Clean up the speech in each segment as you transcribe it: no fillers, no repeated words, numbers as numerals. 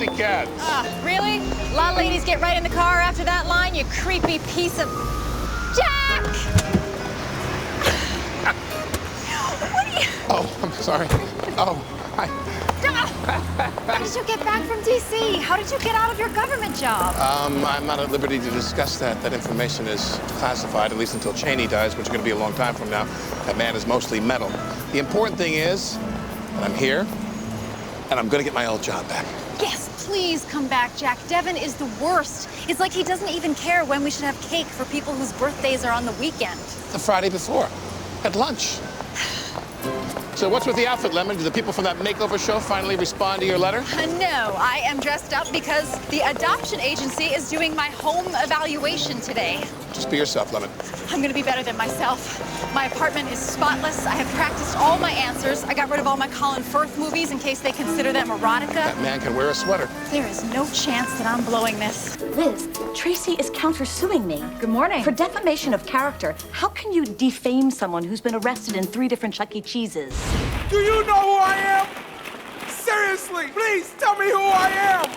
cats. Really? A lot of ladies get right in the car after that line, you creepy piece of... Jack! What are you... Oh, I'm sorry. Oh, hi. How did you get back from D.C.? How did you get out of your government job? I'm not at liberty to discuss that. That information is classified, at least until Cheney dies, which is going to be a long time from now. That man is mostly metal. The important thing is that I'm here, and I'm going to get my old job back. Yes, please come back, Jack. Devin is the worst. It's like he doesn't even care when we should have cake for people whose birthdays are on the weekend. The Friday before, at lunch. So what's with the outfit, Lemon? Do the people from that makeover show finally respond to your letter? No, I am dressed up because the adoption agency is doing my home evaluation today. Just be yourself, Lemon. I'm gonna be better than myself. My apartment is spotless. I have practiced all my answers. I got rid of all my Colin Firth movies in case they consider them erotica. That man can wear a sweater. There is no chance that I'm blowing this. Liz, Tracy is countersuing me. Good morning. For defamation of character. How can you defame someone who's been arrested in 3 different Chuck E. Cheeses? Do you know who I am? Seriously, please tell me who I am!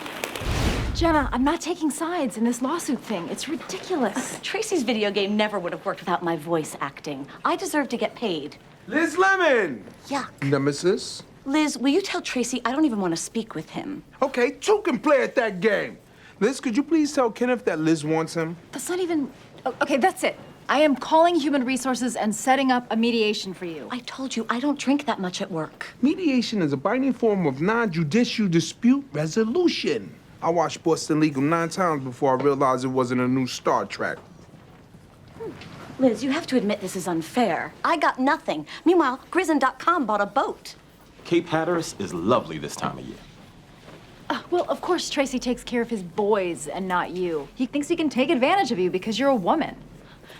Jenna, I'm not taking sides in this lawsuit thing. It's ridiculous. Tracy's video game never would have worked without my voice acting. I deserve to get paid. Liz Lemon! Yuck. Nemesis? Liz, will you tell Tracy I don't even want to speak with him? Okay, 2 can play at that game. Liz, could you please tell Kenneth that Liz wants him? That's not even... Okay, that's it. I am calling Human Resources and setting up a mediation for you. I told you I don't drink that much at work. Mediation is a binding form of non-judicial dispute resolution. I watched Boston Legal 9 times before I realized it wasn't a new Star Trek. Liz, you have to admit this is unfair. I got nothing. Meanwhile, Grizzin.com bought a boat. Cape Hatteras is lovely this time of year. Well, of course Tracy takes care of his boys and not you. He thinks he can take advantage of you because you're a woman.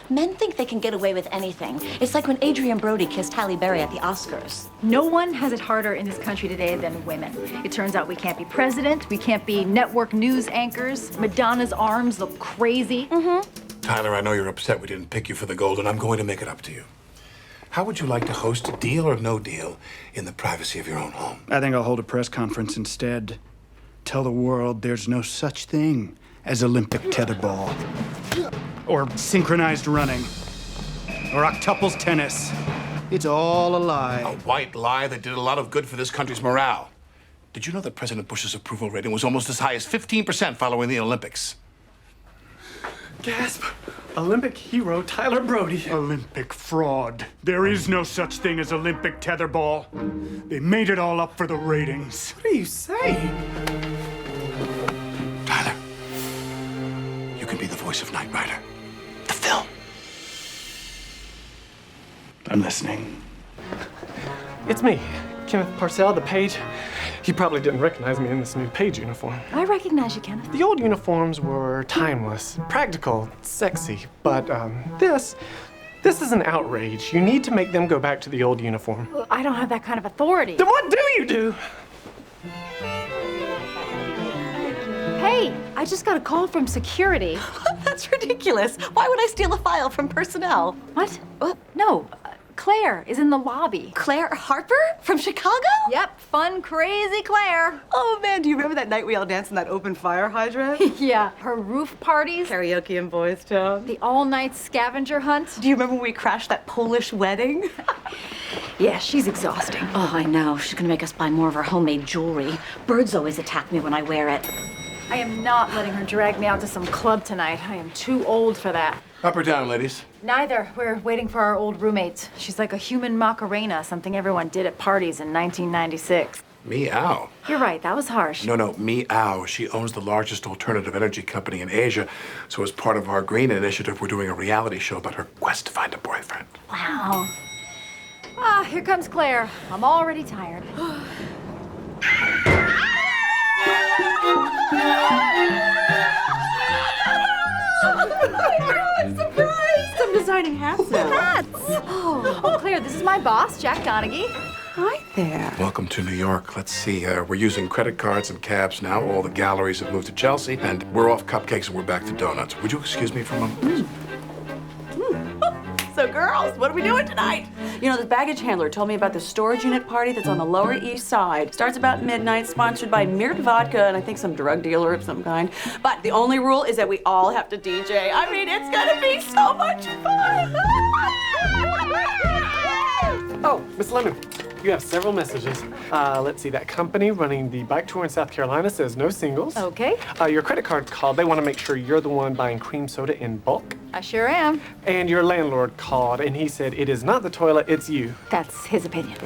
Men think they can get away with anything. It's like when Adrian Brody kissed Halle Berry at the Oscars. No one has it harder in this country today than women. It turns out we can't be president, we can't be network news anchors. Madonna's arms look crazy. Tyler, I know you're upset we didn't pick you for the gold, and I'm going to make it up to you. How would you like to host a Deal or No Deal in the privacy of your own home? I think I'll hold a press conference instead. Tell the world there's no such thing as Olympic tetherball. Or synchronized running. Or octuples tennis. It's all a lie. A white lie that did a lot of good for this country's morale. Did you know that President Bush's approval rating was almost as high as 15% following the Olympics? Gasp! Olympic hero Tyler Brody. Olympic fraud. There is no such thing as Olympic tetherball. They made it all up for the ratings. What are you saying? Tyler, you can be the voice of Knight Rider. The film. I'm listening. It's me, Kenneth Parcell, the page. You probably didn't recognize me in this new page uniform. I recognize you, Kenneth. The old uniforms were timeless, practical, sexy, but this is an outrage. You need to make them go back to the old uniform. Well, I don't have that kind of authority. Then what do you do? Hey, I just got a call from security. That's ridiculous. Why would I steal a file from personnel? What? No, Claire is in the lobby. Claire Harper from Chicago? Yep, fun, crazy Claire. Oh man, do you remember that night we all danced in that open fire hydrant? Yeah, her roof parties, Karaoke in Boys Town. the all-night scavenger hunt. Do you remember when we crashed that Polish wedding? Yeah, she's exhausting. Oh, I know. She's gonna make us buy more of her homemade jewelry. Birds always attack me when I wear it. I am not letting her drag me out to some club tonight. I am too old for that. Up or down, ladies? Neither. We're waiting for our old roommate. She's like a human Macarena, something everyone did at parties in 1996. Meow. You're right, that was harsh. No, Meow. She owns the largest alternative energy company in Asia. So as part of our green initiative, we're doing a reality show about her quest to find a boyfriend. Wow. Ah, here comes Claire. I'm already tired. I'm surprised! I'm designing hats now. Hats! Oh, Claire, this is my boss, Jack Donaghy. Hi there. Welcome to New York. Let's see, we're using credit cards and cabs now. All the galleries have moved to Chelsea, and we're off cupcakes and we're back to donuts. Would you excuse me for a moment, please? So girls, else. What are we doing tonight? You know, the baggage handler told me about the storage unit party that's on the Lower East Side. Starts about midnight, sponsored by Mirt Vodka and I think some drug dealer of some kind. But the only rule is that we all have to DJ. I mean, it's gonna be so much fun. Oh, Miss Lemon, you have several messages. Let's see, that company running the bike tour in South Carolina says no singles. Okay. Your credit card called. They want to make sure you're the one buying cream soda in bulk. I sure am. And your landlord called, and he said it is not the toilet, it's you. That's his opinion.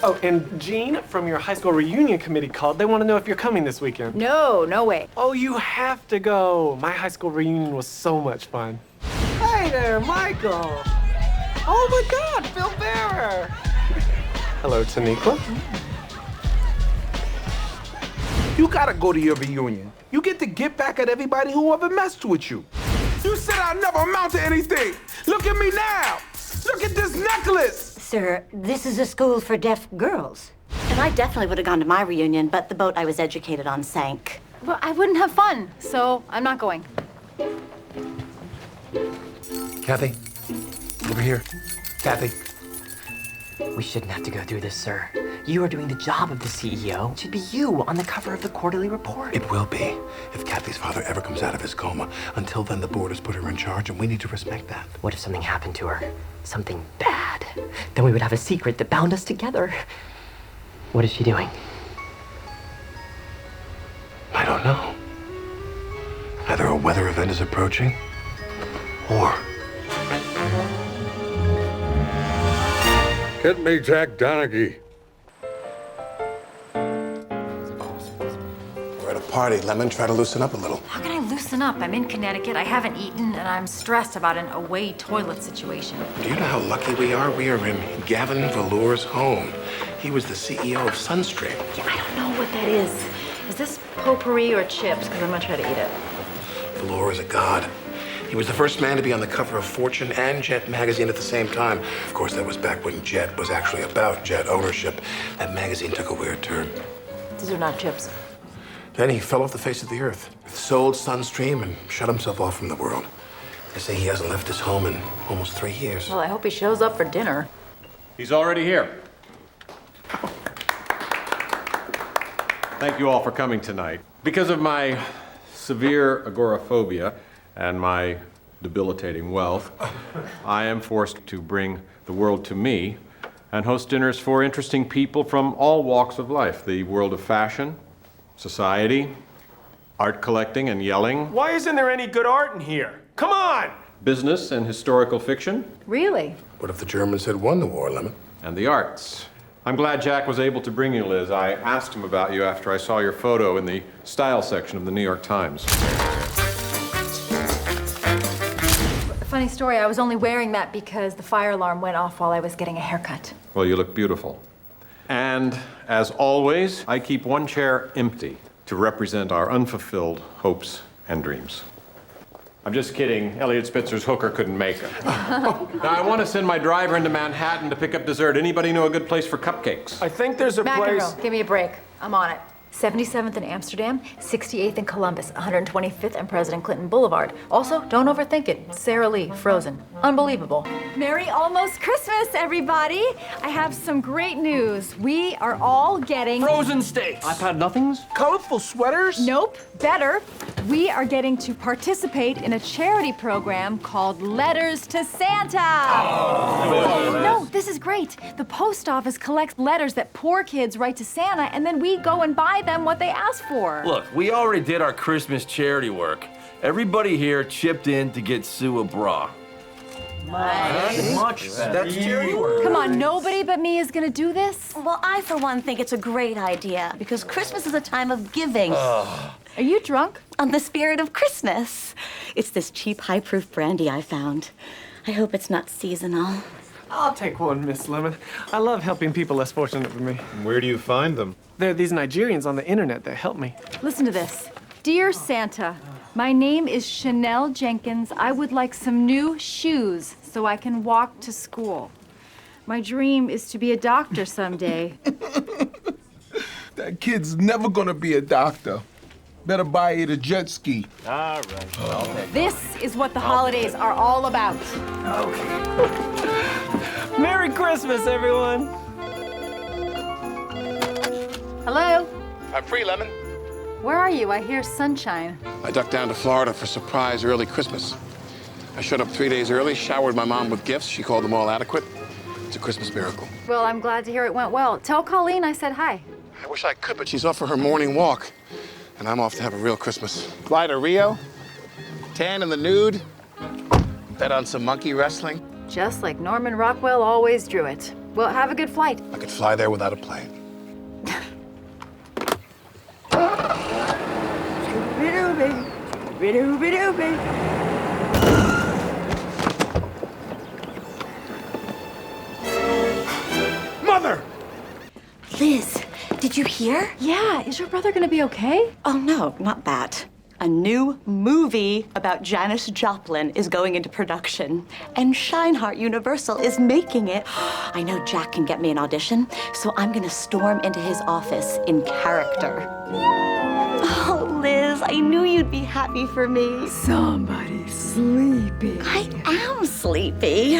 Oh, and Jean from your high school reunion committee called. They want to know if you're coming this weekend. No, no way. Oh, you have to go. My high school reunion was so much fun. Hey there, Michael. Oh my God, Phil Bearer. Hello, Taniqua. You gotta go to your reunion. You get to get back at everybody who ever messed with you. You said I never amount to anything. Look at me now. Look at this necklace. Sir, this is a school for deaf girls. And I definitely would have gone to my reunion, but the boat I was educated on sank. Well, I wouldn't have fun, so I'm not going. Kathy, over here. Kathy. We shouldn't have to go through this, sir. You are doing the job of the CEO. It should be you on the cover of the quarterly report. It will be, if Kathy's father ever comes out of his coma. Until then, the board has put her in charge, and we need to respect that. What if something happened to her? Something bad? Then we would have a secret that bound us together. What is she doing? I don't know. Either a weather event is approaching, or... Get me Jack Donaghy. We're at a party. Lemon, try to loosen up a little. How can I loosen up? I'm in Connecticut, I haven't eaten, and I'm stressed about an away toilet situation. Do you know how lucky we are? We are in Gavin Velour's home. He was the CEO of Sunstream. Yeah, I don't know what that is. Is this potpourri or chips? Because I'm gonna try to eat it. Velour is a god. He was the first man to be on the cover of Fortune and Jet magazine at the same time. Of course, that was back when Jet was actually about jet ownership. That magazine took a weird turn. These are not chips. Then he fell off the face of the earth, sold Sunstream, and shut himself off from the world. They say he hasn't left his home in almost 3 years. Well, I hope he shows up for dinner. He's already here. Thank you all for coming tonight. Because of my severe agoraphobia and my debilitating wealth, I am forced to bring the world to me and host dinners for interesting people from all walks of life. The world of fashion, society, art collecting and yelling. Why isn't there any good art in here? Come on! Business and historical fiction. Really? What if the Germans had won the war, Lemon? And the arts. I'm glad Jack was able to bring you, Liz. I asked him about you after I saw your photo in the style section of the New York Times. Funny story, I was only wearing that because the fire alarm went off while I was getting a haircut. Well, you look beautiful. And as always, I keep one chair empty to represent our unfulfilled hopes and dreams. I'm just kidding. Elliot Spitzer's hooker couldn't make it. Now, I want to send my driver into Manhattan to pick up dessert. Anybody know a good place for cupcakes? I think there's a place... McEnroe, give me a break. I'm on it. 77th in Amsterdam, 68th in Columbus, 125th and President Clinton Boulevard. Also, don't overthink it. Sara Lee, Frozen. Unbelievable. Merry almost Christmas, everybody. I have some great news. We are all getting... Frozen steaks! I've had nothings? Colorful sweaters? Nope, better. We are getting to participate in a charity program called Letters to Santa. Oh. No, this is great. The post office collects letters that poor kids write to Santa, and then we go and buy them what they ask for. Look, we already did our Christmas charity work. Everybody here chipped in to get Sue a bra. That's charity work. Come on, nobody but me is gonna do this? Well, I, for one, think it's a great idea because Christmas is a time of giving. Are you drunk? On the spirit of Christmas. It's this cheap, high-proof brandy I found. I hope it's not seasonal. I'll take one, Miss Lemon. I love helping people less fortunate than me. Where do you find them? There are these Nigerians on the internet that help me. Listen to this. Dear Santa, my name is Chanel Jenkins. I would like some new shoes so I can walk to school. My dream is to be a doctor someday. That kid's never gonna be a doctor. Better buy it a jet ski. All right. This is what the holidays are all about. Okay. Christmas, everyone. Hello? I'm free, Lemon. Where are you? I hear sunshine. I ducked down to Florida for surprise early Christmas. I showed up 3 days early, showered my mom with gifts. She called them all adequate. It's a Christmas miracle. Well, I'm glad to hear it went well. Tell Colleen I said hi. I wish I could, but she's off for her morning walk. And I'm off to have a real Christmas. Fly to Rio, tan in the nude, bet on some monkey wrestling. Just like Norman Rockwell always drew it. Well, have a good flight. I could fly there without a plane. Mother! Liz, did you hear? Yeah, is your brother gonna be okay? Oh, no, not that. A new movie about Janis Joplin is going into production, and Shineheart Universal is making it. I know Jack can get me an audition, so I'm gonna storm into his office in character. Oh, Liz, I knew you'd be happy for me. Somebody's sleepy. I am sleepy,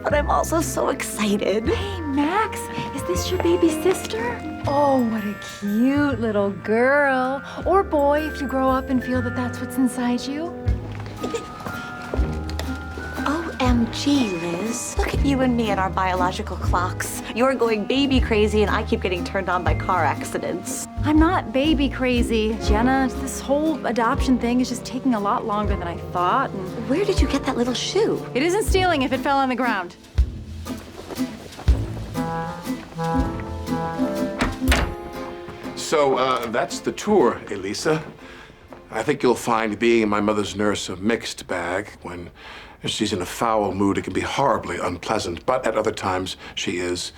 but I'm also so excited. Hey, Max, is this your baby sister? Oh, what a cute little girl. Or boy, if you grow up and feel that that's what's inside you. OMG, Liz. Look at you and me and our biological clocks. You're going baby crazy and I keep getting turned on by car accidents. I'm not baby crazy, Jenna. This whole adoption thing is just taking a lot longer than I thought. And where did you get that little shoe? It isn't stealing if it fell on the ground. So, that's the tour, Elisa. I think you'll find being my mother's nurse a mixed bag. When she's in a foul mood, it can be horribly unpleasant, but at other times, she is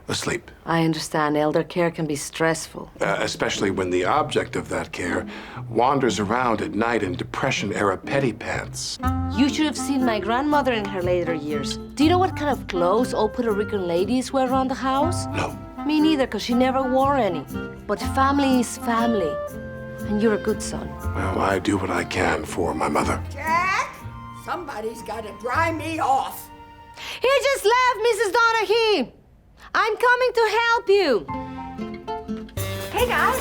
asleep. I understand. Elder care can be stressful. Especially when the object of that care wanders around at night in Depression-era petty pants. You should have seen my grandmother in her later years. Do you know what kind of clothes all Puerto Rican ladies wear around the house? No. Me neither, because she never wore any. But family is family. And you're a good son. Well, I do what I can for my mother. Jack, somebody's got to dry me off. He just left, Mrs. Donaghy. I'm coming to help you. Hey, guys.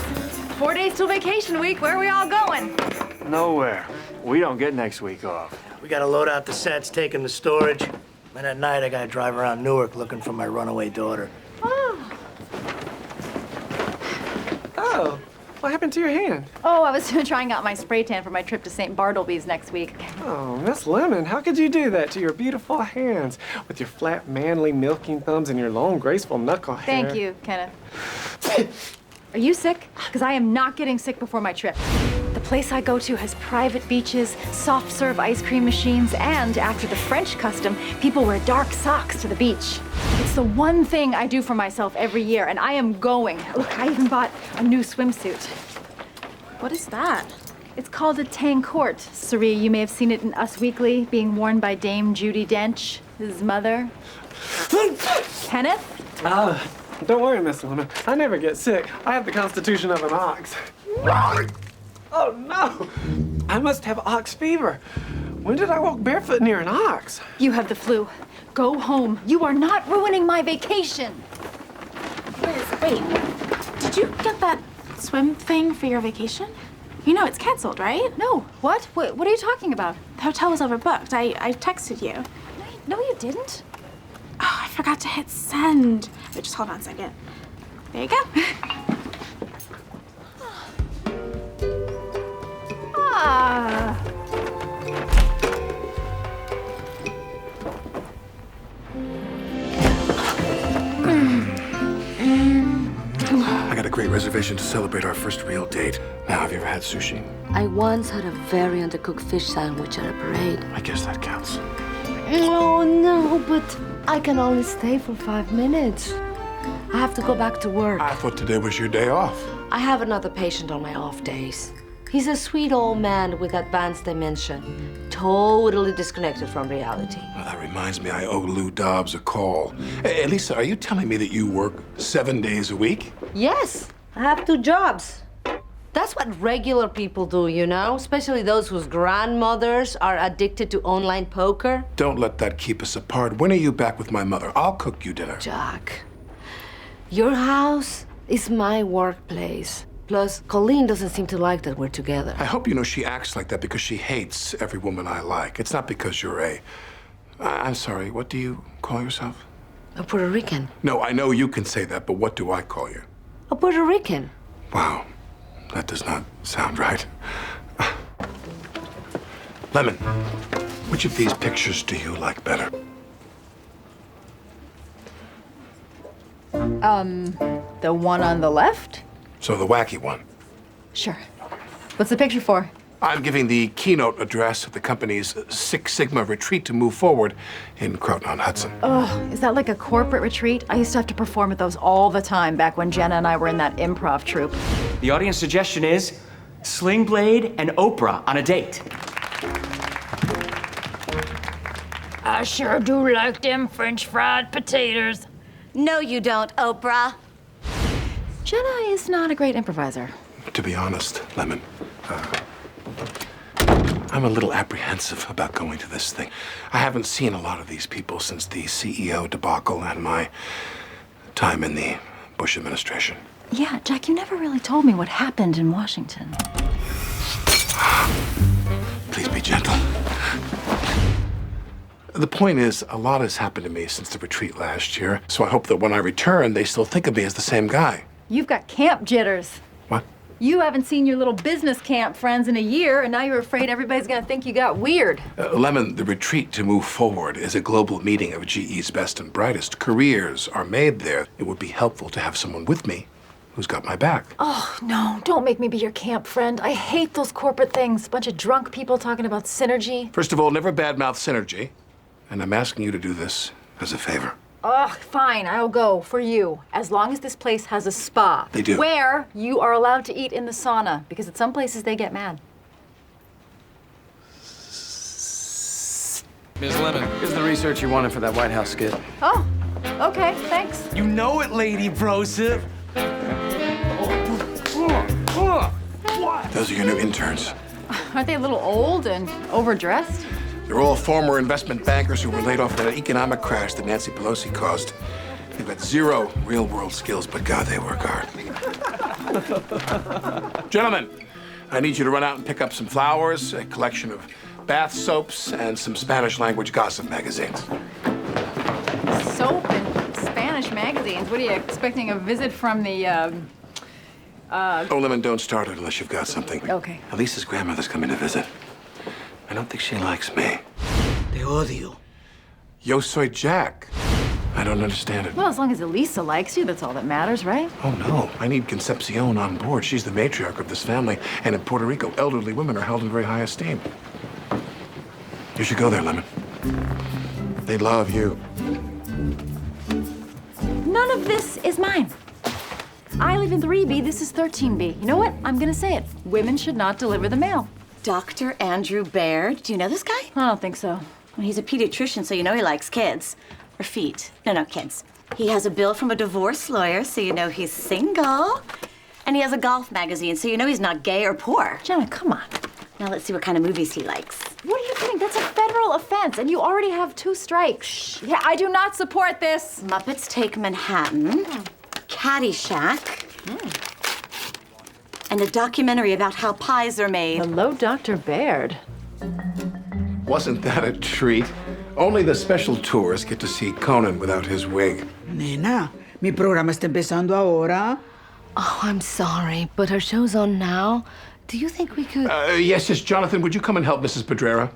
4 days till vacation week. Where are we all going? Nowhere. We don't get next week off. We gotta load out the sets, take them to storage. And at night, I gotta drive around Newark looking for my runaway daughter. Oh, what happened to your hand? Oh, I was trying out my spray tan for my trip to St. Bartleby's next week. Oh, Miss Lemon, how could you do that to your beautiful hands with your flat, manly, milking thumbs and your long, graceful knuckle hair? Thank you, Kenneth. Are you sick? Because I am not getting sick before my trip. The place I go to has private beaches, soft-serve ice cream machines, and after the French custom, people wear dark socks to the beach. It's the one thing I do for myself every year, and I am going. Look, I even bought a new swimsuit. What is that? It's called a tancourt. Sari, you may have seen it in Us Weekly, being worn by Dame Judi Dench, his mother. Kenneth? Don't worry, Miss Lemon. I never get sick. I have the constitution of an ox. Oh, no! I must have ox fever. When did I walk barefoot near an ox? You have the flu. Go home. You are not ruining my vacation. Liz, wait. Did you get that swim thing for your vacation? You know it's canceled, right? No. What? What are you talking about? The hotel was overbooked. I texted you. No, you didn't. Oh, I forgot to hit send. Wait, just hold on a second. There you go. I got a great reservation to celebrate our first real date. Now, have you ever had sushi? I once had a very undercooked fish sandwich at a parade. I guess that counts. Oh, no, but I can only stay for 5 minutes. I have to go back to work. I thought today was your day off. I have another patient on my off days. He's a sweet old man with advanced dementia, totally disconnected from reality. Well, that reminds me, I owe Lou Dobbs a call. Hey, Lisa, are you telling me that you work 7 days a week? Yes, I have 2 jobs. That's That's what regular people do, you know? Especially those whose grandmothers are addicted to online poker. Don't let that keep us apart. When are you back with my mother? I'll cook you dinner. Jack, your house is my workplace. Plus, Colleen doesn't seem to like that we're together. I hope you know she acts like that because she hates every woman I like. It's not because you're I'm sorry, what do you call yourself? A Puerto Rican. No, I know you can say that, but what do I call you? A Puerto Rican. Wow, that does not sound right. Lemon, which of these pictures do you like better? The one on the left? So the wacky one. Sure. What's the picture for? I'm giving the keynote address at the company's Six Sigma retreat to move forward in Croton-on-Hudson. Oh, is that like a corporate retreat? I used to have to perform at those all the time back when Jenna and I were in that improv troupe. The audience suggestion is Sling Blade and Oprah on a date. I sure do like them French fried potatoes. No, you don't, Oprah. Jenna is not a great improviser. To be honest, Lemon, I'm a little apprehensive about going to this thing. I haven't seen a lot of these people since the CEO debacle and my time in the Bush administration. Yeah, Jack, you never really told me what happened in Washington. Please be gentle. The point is, a lot has happened to me since the retreat last year, so I hope that when I return, they still think of me as the same guy. You've got camp jitters. What? You haven't seen your little business camp friends in a year, and now you're afraid everybody's gonna think you got weird. Lemon, the retreat to move forward is a global meeting of GE's best and brightest. Careers are made there. It would be helpful to have someone with me who's got my back. Oh, no, don't make me be your camp friend. I hate those corporate things. Bunch of drunk people talking about synergy. First of all, never badmouth synergy, and I'm asking you to do this as a favor. Ugh, fine, I'll go for you, as long as this place has a spa. They do. Where you are allowed to eat in the sauna, because at some places they get mad. Ms. Lemon, here's the research you wanted for that White House skit. Oh, okay, thanks. You know it, Lady Broseph. Those are your new interns. Aren't they a little old and overdressed? They're all former investment bankers who were laid off in an economic crash that Nancy Pelosi caused. They've got zero real-world skills, but God, they work hard. Gentlemen, I need you to run out and pick up some flowers, a collection of bath soaps, and some Spanish-language gossip magazines. Soap and Spanish magazines. What are you expecting, a visit from the, Oh, Lemon, don't start it unless you've got something. Okay. Lisa's grandmother's coming to visit. I don't think she likes me. Te odio. Yo soy Jack. I don't understand it. Well, as long as Elisa likes you, that's all that matters, right? Oh, no. I need Concepcion on board. She's the matriarch of this family. And in Puerto Rico, elderly women are held in very high esteem. You should go there, Lemon. They love you. None of this is mine. I live in 3B, this is 13B. You know what? I'm gonna say it. Women should not deliver the mail. Dr. Andrew Baird. Do you know this guy? I don't think so. Well, he's a pediatrician, so you know he likes kids. Or feet. No, kids. He has a bill from a divorce lawyer, so you know he's single. And he has a golf magazine, so you know he's not gay or poor. Jenna, come on. Now let's see what kind of movies he likes. What are you doing? That's a federal offense, and you already have 2 strikes. Shh. Yeah, I do not support this. Muppets Take Manhattan. Caddyshack. And a documentary about how pies are made. Hello, Dr. Baird. Wasn't that a treat? Only the special tours get to see Conan without his wig. Nena, mi programa está empezando ahora. Oh, I'm sorry, but our show's on now. Do you think we could... Yes, Jonathan, would you come and help Mrs. Pedrera?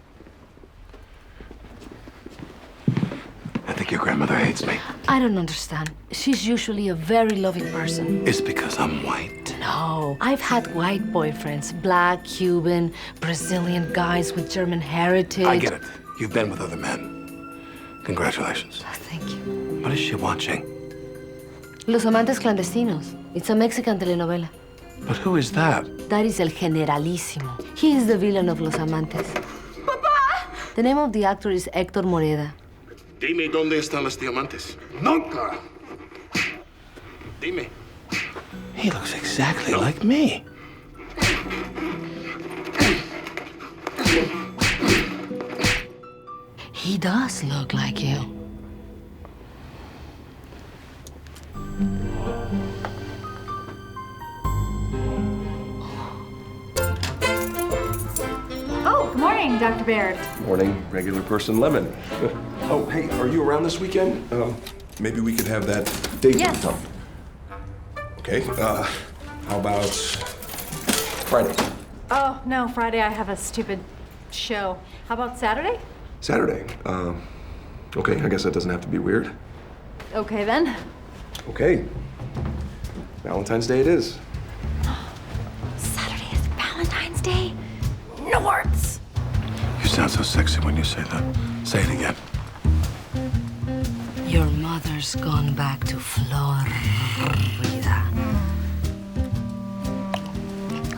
I think your grandmother hates me. I don't understand. She's usually a very loving person. It's because I'm white. No, I've had white boyfriends. Black, Cuban, Brazilian guys with German heritage. I get it. You've been with other men. Congratulations. Thank you. What is she watching? Los Amantes Clandestinos. It's a Mexican telenovela. But who is that? That is El Generalísimo. He is the villain of Los Amantes. Papa! The name of the actor is Héctor Moreda. Dime dónde están los diamantes. Nunca. Dime. He looks exactly like me. He does look like you. Oh, good morning, Dr. Baird. Morning, regular person Lemon. Oh, hey, are you around this weekend? Maybe we could have that date Yes. sometime. Okay, how about Friday? Oh, no, Friday I have a stupid show. How about Saturday? Saturday. Okay, I guess that doesn't have to be weird. Okay, then. Okay. Valentine's Day it is. Saturday is Valentine's Day? Nords! You sound so sexy when you say that. Say it again. Your mother's gone back to Florida.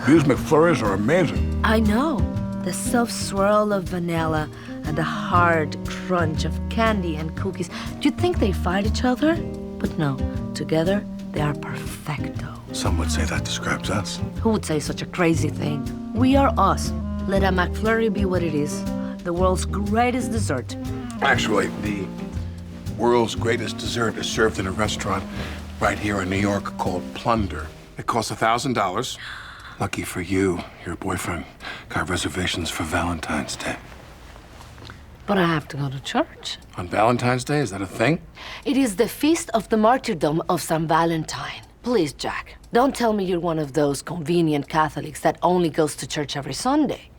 These McFlurries are amazing. I know. The soft swirl of vanilla and the hard crunch of candy and cookies. Do you think they fight each other? But no, together they are perfecto. Some would say that describes us. Who would say such a crazy thing? We are us. Let a McFlurry be what it is. The world's greatest dessert. Actually, the world's greatest dessert is served in a restaurant right here in New York called Plunder. It costs $1,000. Lucky for you, your boyfriend got reservations for Valentine's Day. But I have to go to church. On Valentine's Day, is that a thing? It is the feast of the martyrdom of St. Valentine. Please, Jack, don't tell me you're one of those convenient Catholics that only goes to church every Sunday.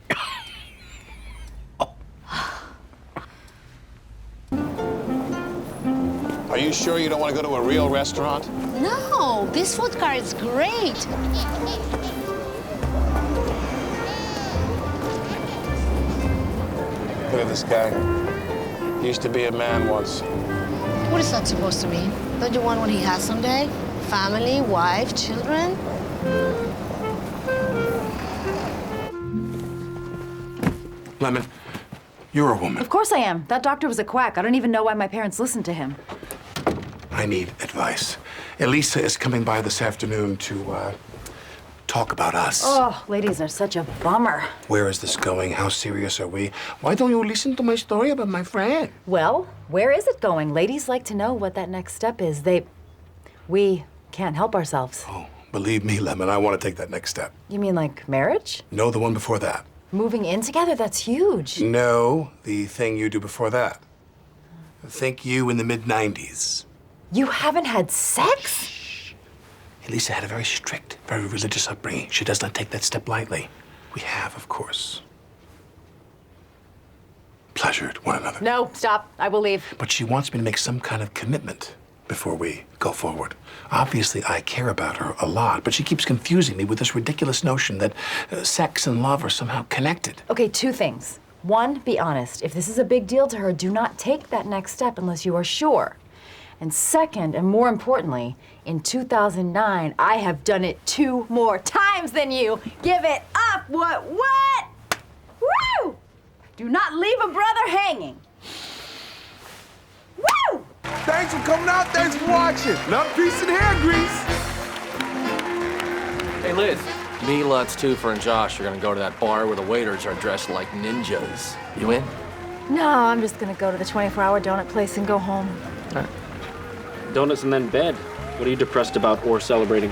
Are you sure you don't want to go to a real restaurant? No, this food cart is great. Look at this guy. He used to be a man once. What is that supposed to mean? Don't you want what he has someday? Family, wife, children? Lemon, you're a woman. Of course I am. That doctor was a quack. I don't even know why my parents listened to him. I need advice. Elisa is coming by this afternoon to talk about us. Oh, ladies are such a bummer. Where is this going? How serious are we? Why don't you listen to my story about my friend? Well, where is it going? Ladies like to know what that next step is. We can't help ourselves. Oh, believe me, Lemon, I want to take that next step. You mean like marriage? No, the one before that. Moving in together? That's huge. No, the thing you do before that. Think you in the mid-90s. You haven't had sex? Elisa had a very strict, very religious upbringing. She does not take that step lightly. We have, of course, pleasured one another. No, stop. I will leave. But she wants me to make some kind of commitment before we go forward. Obviously, I care about her a lot, but she keeps confusing me with this ridiculous notion that sex and love are somehow connected. Okay, two things. One, be honest. If this is a big deal to her, do not take that next step unless you are sure. And second, and more importantly, in 2009, I have done it 2 more times than you. Give it up. What? Woo! Do not leave a brother hanging. Woo! Thanks for coming out. Thanks for watching. Love, peace, and hair grease. Hey, Liz. Me, Lutz, Toofer, and Josh are gonna go to that bar where the waiters are dressed like ninjas. You in? No, I'm just gonna go to the 24-hour donut place and go home. All right. Donuts and then bed. What are you depressed about or celebrating?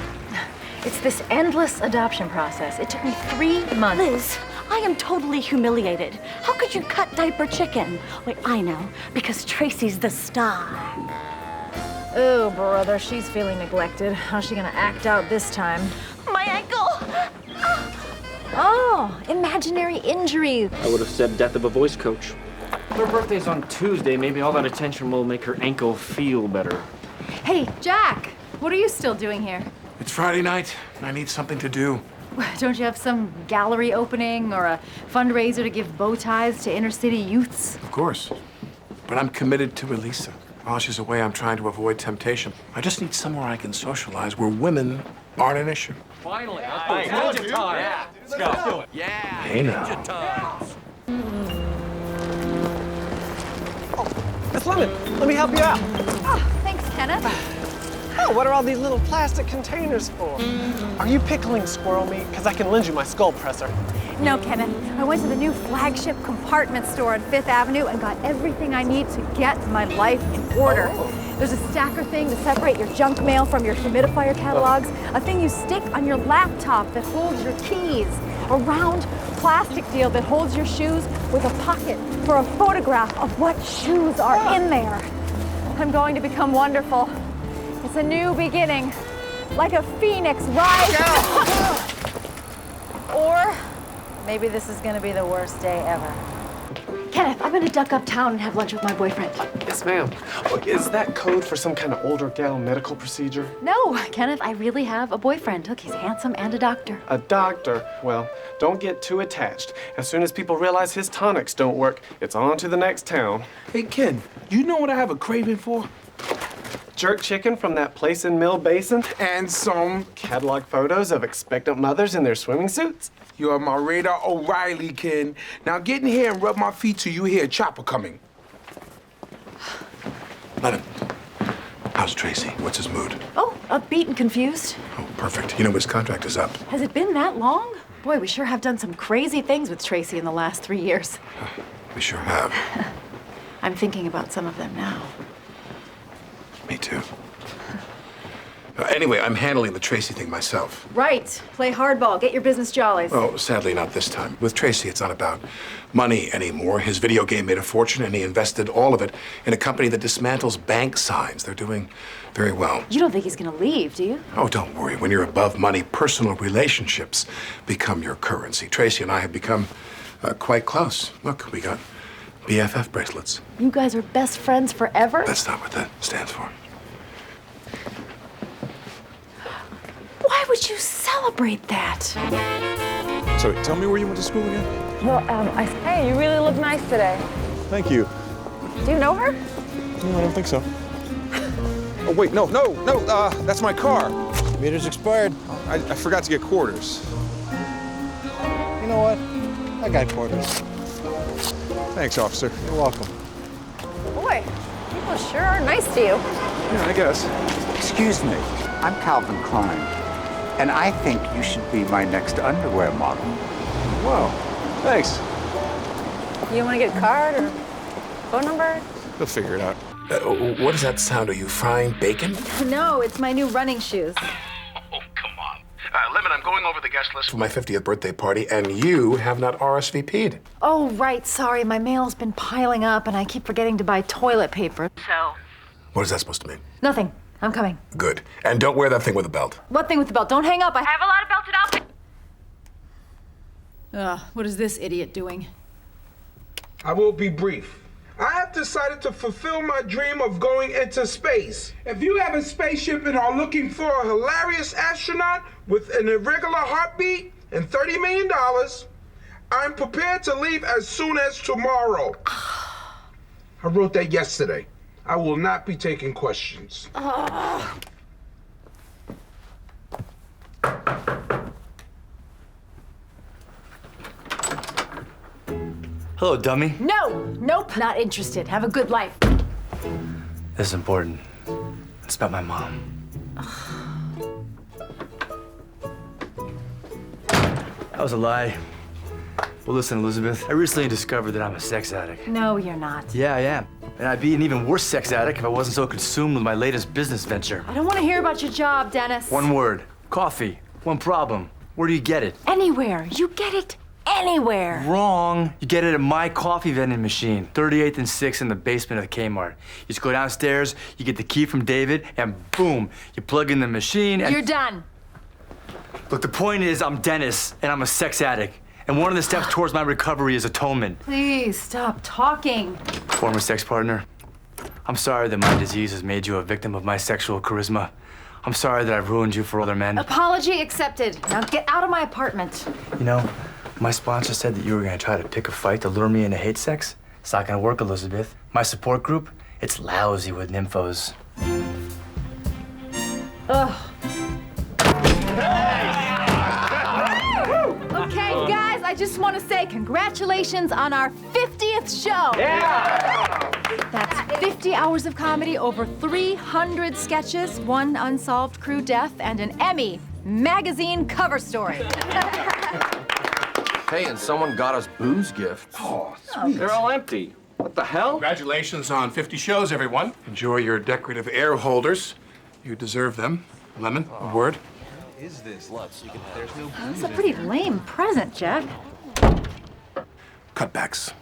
It's this endless adoption process. It took me 3 months. Liz, I am totally humiliated. How could you cut diaper chicken? Wait, I know, because Tracy's the star. Oh, brother, she's feeling neglected. How's she gonna act out this time? My ankle! Oh, imaginary injury. I would have said death of a voice coach. Her birthday's on Tuesday. Maybe all that attention will make her ankle feel better. Hey, Jack, what are you still doing here? It's Friday night. I need something to do. Don't you have some gallery opening or a fundraiser to give bow ties to inner city youths? Of course. But I'm committed to Elisa. While she's away, I'm trying to avoid temptation. I just need somewhere I can socialize where women aren't an issue. Finally, let's do it. Ninja time. Yeah, let's do it. Yeah, Hey, now. ninja time. Miss Lemon, let me help you out. Oh, thanks, Kenneth. Oh, what are all these little plastic containers for? Are you pickling squirrel meat? Because I can lend you my skull presser. No, Kenneth. I went to the new flagship compartment store on 5th Avenue and got everything I need to get my life in order. There's a stacker thing to separate your junk mail from your humidifier catalogs, a thing you stick on your laptop that holds your keys, a round plastic deal that holds your shoes with a pocket for a photograph of what shoes are in there. I'm going to become wonderful. It's a new beginning, like a phoenix rise. Or maybe this is gonna be the worst day ever. Kenneth, I'm gonna duck uptown and have lunch with my boyfriend. Yes, ma'am. Oh, is that code for some kind of older gal medical procedure? No, Kenneth, I really have a boyfriend. Look, he's handsome and a doctor. A doctor? Well, don't get too attached. As soon as people realize his tonics don't work, it's on to the next town. Hey, Ken, you know what I have a craving for? Jerk chicken from that place in Mill Basin. And some catalog photos of expectant mothers in their swimming suits. You're my Radar O'Reilly, Ken. Now get in here and rub my feet till you hear a chopper coming. Lemon, how's Tracy? What's his mood? Oh, upbeat and confused. Oh, perfect. You know his contract is up. Has it been that long? Boy, we sure have done some crazy things with Tracy in the last 3 years. We sure have. I'm thinking about some of them now. Me too. Anyway, I'm handling the Tracy thing myself. Right. Play hardball. Get your business jollies. Oh, sadly not this time. With Tracy, it's not about money anymore. His video game made a fortune, and he invested all of it in a company that dismantles bank signs. They're doing very well. You don't think he's gonna leave, do you? Oh, don't worry. When you're above money, personal relationships become your currency. Tracy and I have become quite close. Look, we got BFF bracelets. You guys are best friends forever? That's not what that stands for. Why would you celebrate that? So, tell me where you went to school again? Well, hey, you really look nice today. Thank you. Do you know her? No, I don't think so. Oh, wait, no, that's my car. Meter's expired. I forgot to get quarters. You know what? I got quarters. Thanks, officer. You're welcome. Boy, people sure are nice to you. Yeah, I guess. Excuse me, I'm Calvin Klein, and I think you should be my next underwear model. Wow, thanks. You want to get a card or phone number? We'll figure it out. What does that sound? Are you frying bacon? No, it's my new running shoes. Oh, come on. Lemon, I'm going over the guest list for my 50th birthday party, and you have not RSVP'd. Oh, right. Sorry, my mail's been piling up, and I keep forgetting to buy toilet paper. So? What is that supposed to mean? Nothing. I'm coming. Good. And don't wear that thing with a belt. What thing with the belt? Don't hang up. I have a lot of belted outfits. What is this idiot doing? I will be brief. I have decided to fulfill my dream of going into space. If you have a spaceship and are looking for a hilarious astronaut with an irregular heartbeat and $30 million, I'm prepared to leave as soon as tomorrow. I wrote that yesterday. I will not be taking questions. Hello, dummy. No! Nope. Not interested. Have a good life. This is important. It's about my mom. That was a lie. Well, listen, Elizabeth, I recently discovered that I'm a sex addict. No, you're not. Yeah, I am. And I'd be an even worse sex addict if I wasn't so consumed with my latest business venture. I don't want to hear about your job, Dennis. One word. Coffee. One problem. Where do you get it? Anywhere. You get it anywhere. Wrong. You get it at my coffee vending machine, 38th and 6th in the basement of the Kmart. You just go downstairs, you get the key from David, and boom, you plug in the machine and... You're done. Look, the point is I'm Dennis, and I'm a sex addict. And one of the steps towards my recovery is atonement. Please stop talking. Former sex partner, I'm sorry that my disease has made you a victim of my sexual charisma. I'm sorry that I've ruined you for other men. Apology accepted. Now get out of my apartment. You know, my sponsor said that you were gonna try to pick a fight to lure me into hate sex. It's not gonna work, Elizabeth. My support group, it's lousy with nymphos. Ugh. Okay, guys, I just want to say congratulations on our 50th show. Yeah! That's 50 hours of comedy, over 300 sketches, 1 unsolved crew death, and an Emmy magazine cover story. Hey, and someone got us booze gifts. Oh, sweet. They're all empty. What the hell? Congratulations on 50 shows, everyone. Enjoy your decorative air holders. You deserve them. Lemon, a word. Is this? There's no That's a pretty lame present, Jack. Cutbacks.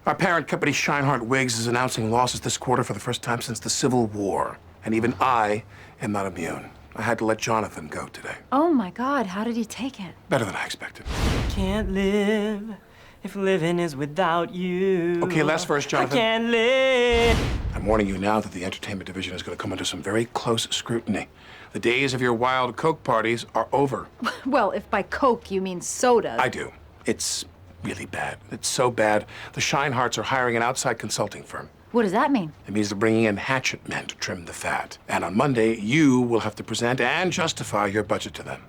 Our parent company, Scheinhardt Wigs, is announcing losses this quarter for the first time since the Civil War. And even I am not immune. I had to let Jonathan go today. Oh my God, how did he take it? Better than I expected. Can't live if living is without you. Okay, last verse, Jonathan. I can't live. I'm warning you now that the entertainment division is going to come under some very close scrutiny. The days of your wild Coke parties are over. Well, if by Coke you mean sodas. I do. It's really bad. It's so bad, the Scheinhardts are hiring an outside consulting firm. What does that mean? It means they're bringing in hatchet men to trim the fat. And on Monday, you will have to present and justify your budget to them.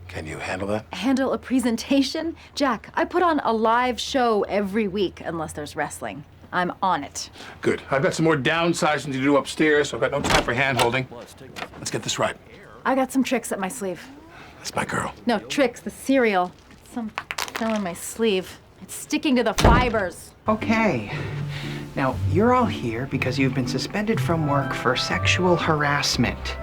Can you handle that? Handle a presentation? Jack, I put on a live show every week, unless there's wrestling. I'm on it. Good. I've got some more downsizing to do upstairs, so I've got no time for hand-holding. Let's get this right. I got some tricks up my sleeve. That's my girl. No, tricks, the cereal. Some fell in my sleeve. It's sticking to the fibers. Okay. Now, you're all here because you've been suspended from work for sexual harassment.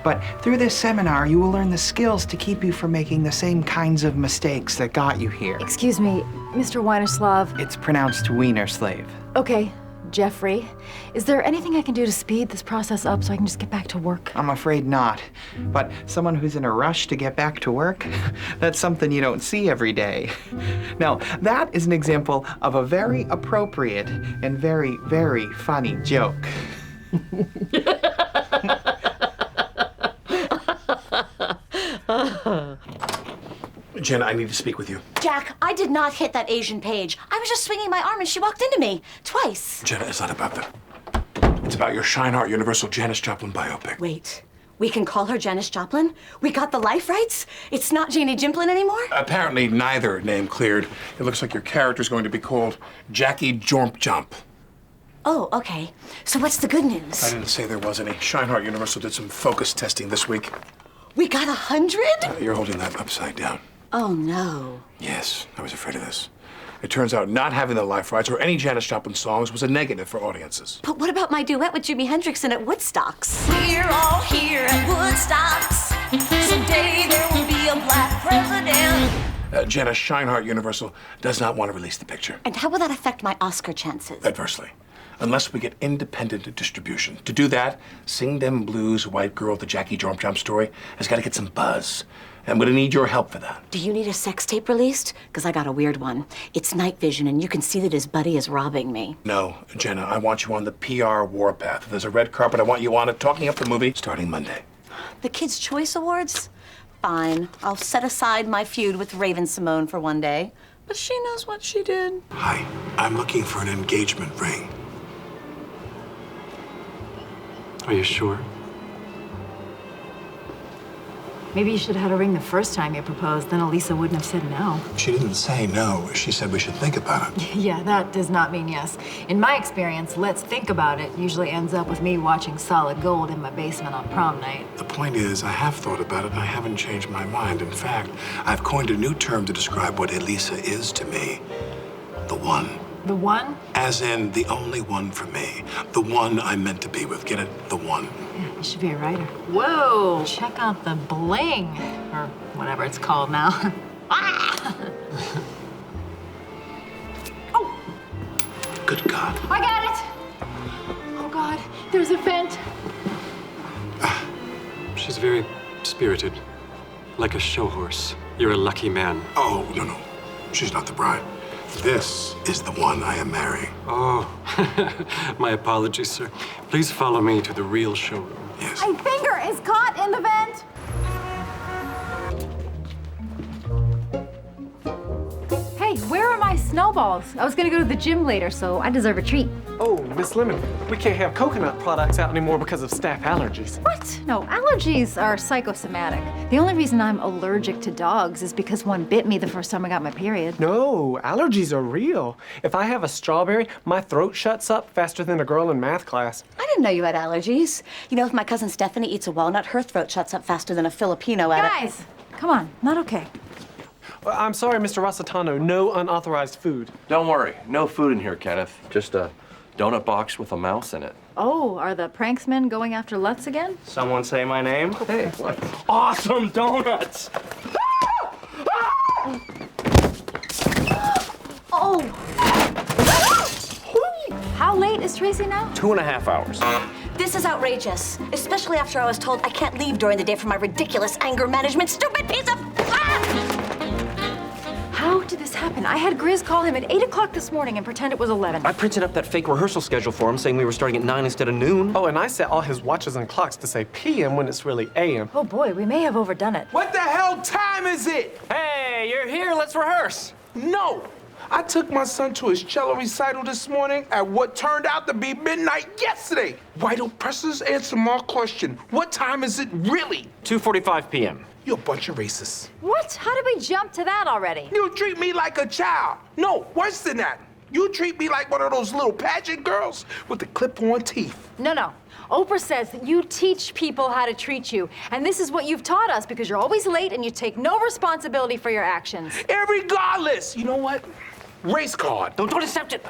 But through this seminar, you will learn the skills to keep you from making the same kinds of mistakes that got you here. Excuse me, Mr. Weinerslav. It's pronounced Wienerslave. Okay, Jeffrey. Is there anything I can do to speed this process up so I can just get back to work? I'm afraid not. But someone who's in a rush to get back to work, that's something you don't see every day. Now, that is an example of a very appropriate and very, very funny joke. Jenna, I need to speak with you. Jack, I did not hit that Asian page. I was just swinging my arm and she walked into me. Twice. Jenna, it's not about that. It's about your Scheinhardt Universal Janis Joplin biopic. Wait, we can call her Janis Joplin? We got the life rights? It's not Janie Jimplin anymore? Apparently neither name cleared. It looks like your character's going to be called Jackie Jormp Jump. Oh, okay. So what's the good news? I didn't say there was any. Scheinhardt Universal did some focus testing this week. We got 100? You're holding that upside down. Oh, no. Yes, I was afraid of this. It turns out not having the life rights or any Janis Joplin songs was a negative for audiences. But what about my duet with Jimi Hendrix and at Woodstocks? We're all here at Woodstocks. Someday there will be a black president. Janis Scheinhardt Universal does not want to release the picture. And how will that affect my Oscar chances? Adversely. Unless we get independent distribution. To do that, Sing Dem Blues White Girl, the Jackie Jormp Jump story, has got to get some buzz. I'm gonna need your help for that. Do you need a sex tape released? Because I got a weird one. It's night vision, and you can see that his buddy is robbing me. No, Jenna, I want you on the PR warpath. If there's a red carpet, I want you on it, talking up the movie starting Monday. The Kids' Choice Awards? Fine. I'll set aside my feud with Raven Simone for one day. But she knows what she did. Hi, I'm looking for an engagement ring. Are you sure? Maybe you should have had a ring the first time you proposed, then Elisa wouldn't have said no. She didn't say no. She said we should think about it. Yeah, that does not mean yes. In my experience, let's think about it usually ends up with me watching Solid Gold in my basement on prom night. The point is, I have thought about it and I haven't changed my mind. In fact, I've coined a new term to describe what Elisa is to me. The one. The one? As in, the only one for me. The one I'm meant to be with. Get it? The one. Yeah, you should be a writer. Whoa! Check out the bling, or whatever it's called now. Ah! Oh! Good God. I got it! Oh, God, there's a vent. She's very spirited, like a show horse. You're a lucky man. Oh, no. She's not the bride. This is the one I am marrying. Oh, my apologies, sir. Please follow me to the real showroom. Yes. My finger is caught in the vent. Hey, where are my snowballs. I was gonna go to the gym later, so I deserve a treat. Oh, Miss Lemon, we can't have coconut products out anymore because of staff allergies. What? No, allergies are psychosomatic. The only reason I'm allergic to dogs is because one bit me the first time I got my period. No, allergies are real. If I have a strawberry, my throat shuts up faster than a girl in math class. I didn't know you had allergies. You know, if my cousin Stephanie eats a walnut, her throat shuts up faster than a Filipino at Guys, come on, not okay. I'm sorry, Mr. Rossitano, no unauthorized food. Don't worry, no food in here, Kenneth. Just a donut box with a mouse in it. Oh, are the pranksmen going after Lutz again? Someone say my name? Hey, what? Awesome donuts! Oh! How late is Tracy now? 2.5 hours. This is outrageous, especially after I was told I can't leave during the day for my ridiculous anger management, stupid piece of... How did this happen? I had Grizz call him at 8 o'clock this morning and pretend it was 11. I printed up that fake rehearsal schedule for him saying we were starting at 9 instead of noon. Oh, and I set all his watches and clocks to say PM when it's really AM. Oh boy, we may have overdone it. What the hell time is it? Hey, you're here, let's rehearse. No! I took my son to his cello recital this morning at what turned out to be midnight yesterday. Why don't pressers answer my question? What time is it really? 2:45 p.m. You're a bunch of racists. What? How did we jump to that already? You treat me like a child. No, worse than that. You treat me like one of those little pageant girls with the clip-on teeth. No. Oprah says that you teach people how to treat you. And this is what you've taught us because you're always late and you take no responsibility for your actions. Irregardless, you know what? Race card. Don't accept it.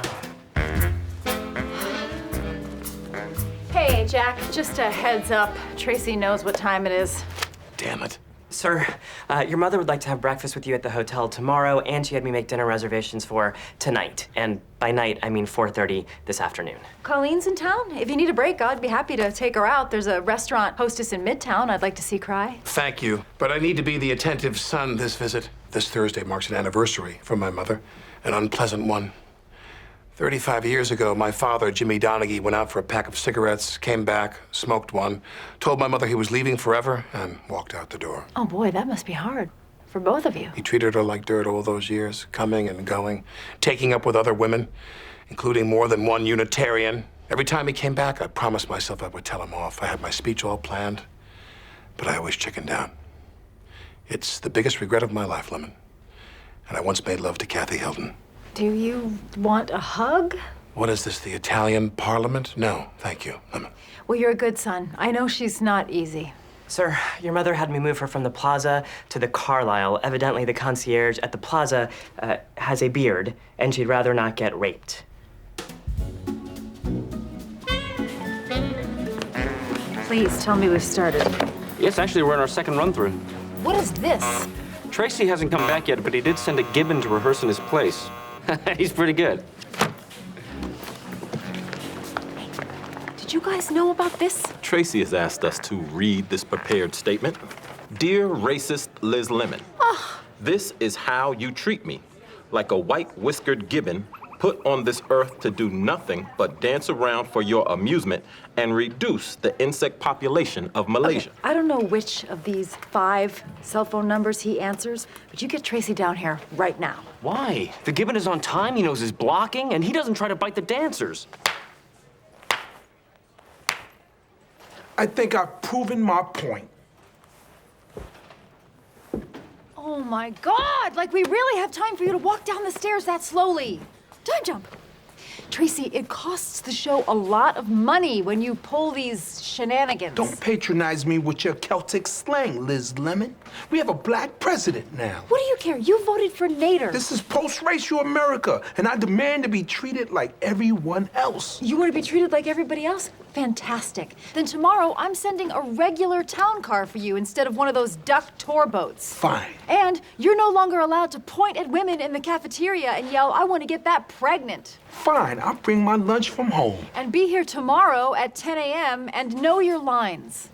Hey, Jack, just a heads up. Tracy knows what time it is. Damn it. Sir, your mother would like to have breakfast with you at the hotel tomorrow, and she had me make dinner reservations for tonight. And by night, I mean 4:30 this afternoon. Colleen's in town. If you need a break, I'd be happy to take her out. There's a restaurant hostess in Midtown I'd like to see cry. Thank you, but I need to be the attentive son this visit. This Thursday marks an anniversary for my mother, an unpleasant one. 35 years ago, my father, Jimmy Donaghy, went out for a pack of cigarettes, came back, smoked one, told my mother he was leaving forever, and walked out the door. Oh boy, that must be hard for both of you. He treated her like dirt all those years, coming and going, taking up with other women, including more than one Unitarian. Every time he came back, I promised myself I would tell him off. I had my speech all planned, but I always chickened down. It's the biggest regret of my life, Lemon. And I once made love to Kathy Hilton. Do you want a hug? What is this, the Italian Parliament? No, thank you, Lemon. Well, you're a good son. I know she's not easy. Sir, your mother had me move her from the plaza to the Carlisle. Evidently, the concierge at the plaza has a beard, and she'd rather not get raped. Please tell me we've started. Yes, actually, we're in our second run-through. What is this? Tracy hasn't come back yet, but he did send a gibbon to rehearse in his place. He's pretty good. Did you guys know about this? Tracy has asked us to read this prepared statement. Dear racist Liz Lemon, this is how you treat me. Like a white-whiskered gibbon put on this earth to do nothing but dance around for your amusement and reduce the insect population of Malaysia. Okay, I don't know which of these 5 cell phone numbers he answers, but you get Tracy down here right now. Why? The gibbon is on time, he knows his blocking, and he doesn't try to bite the dancers. I think I've proven my point. Oh my God! Like we really have time for you to walk down the stairs that slowly. Time jump. Tracy, it costs the show a lot of money when you pull these shenanigans. Don't patronize me with your Celtic slang, Liz Lemon. We have a black president now. What do you care? You voted for Nader. This is post-racial America, and I demand to be treated like everyone else. You want to be treated like everybody else? Fantastic. Then tomorrow, I'm sending a regular town car for you instead of one of those duck tour boats. Fine. And you're no longer allowed to point at women in the cafeteria and yell, I want to get that pregnant. Fine, I'll bring my lunch from home. And be here tomorrow at 10 a.m. and know your lines.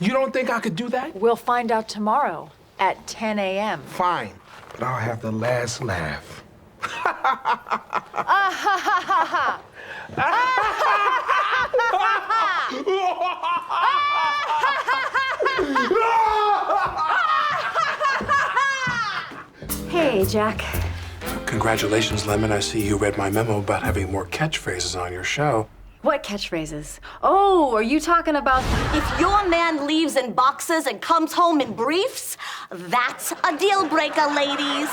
You don't think I could do that? We'll find out tomorrow at 10 a.m. Fine, but I'll have the last laugh. Hey, Jack. Congratulations, Lemon. I see you read my memo about having more catchphrases on your show. What catchphrases? Oh, are you talking about... If your man leaves in boxes and comes home in briefs, that's a deal breaker, ladies.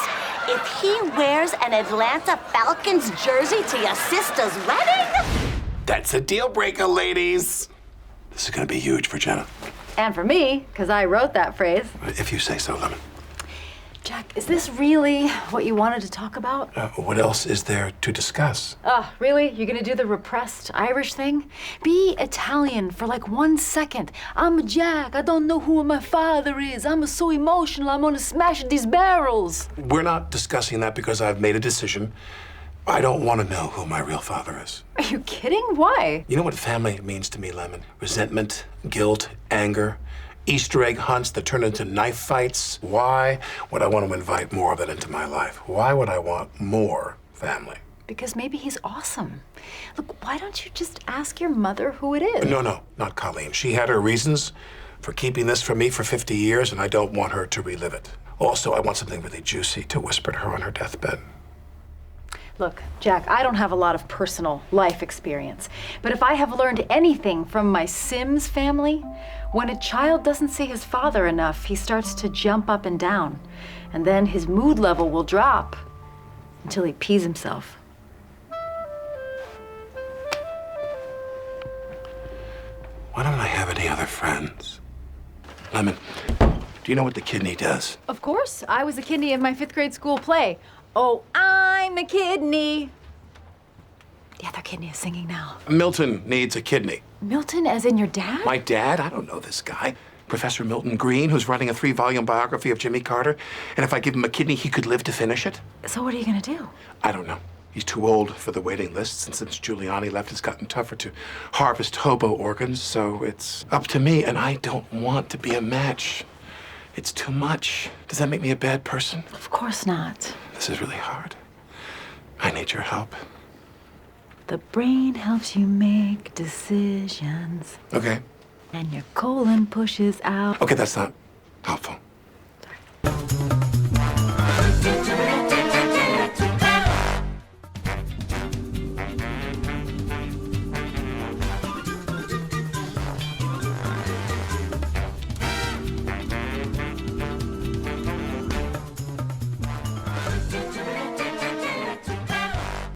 If he wears an Atlanta Falcons jersey to your sister's wedding... That's a deal breaker, ladies. This is gonna be huge for Jenna. And for me, because I wrote that phrase. If you say so, Lemon. Jack, is this really what you wanted to talk about? What else is there to discuss? Really? You're gonna do the repressed Irish thing? Be Italian for like 1 second. I'm Jack. I don't know who my father is. I'm so emotional. I'm gonna smash these barrels. We're not discussing that because I've made a decision. I don't want to know who my real father is. Are you kidding? Why? You know what family means to me, Lemon? Resentment, guilt, anger, Easter egg hunts that turn into knife fights. Why would I want to invite more of that into my life? Why would I want more family? Because maybe he's awesome. Look, why don't you just ask your mother who it is? No, not Colleen. She had her reasons for keeping this from me for 50 years, and I don't want her to relive it. Also, I want something really juicy to whisper to her on her deathbed. Look, Jack, I don't have a lot of personal life experience, but if I have learned anything from my Sims family, when a child doesn't see his father enough, he starts to jump up and down, and then his mood level will drop until he pees himself. Why don't I have any other friends? Lemon, do you know what the kidney does? Of course, I was a kidney in my 5th grade school play. Oh, I'm a kidney. The other kidney is singing now. Milton needs a kidney. Milton, as in your dad? My dad? I don't know this guy. Professor Milton Green, who's writing a 3-volume biography of Jimmy Carter. And if I give him a kidney, he could live to finish it? So what are you gonna do? I don't know. He's too old for the waiting lists, and since Giuliani left, it's gotten tougher to harvest hobo organs, so it's up to me, and I don't want to be a match. It's too much. Does that make me a bad person? Of course not. This is really hard. I need your help. The brain helps you make decisions. Okay. And your colon pushes out. Okay, that's not helpful.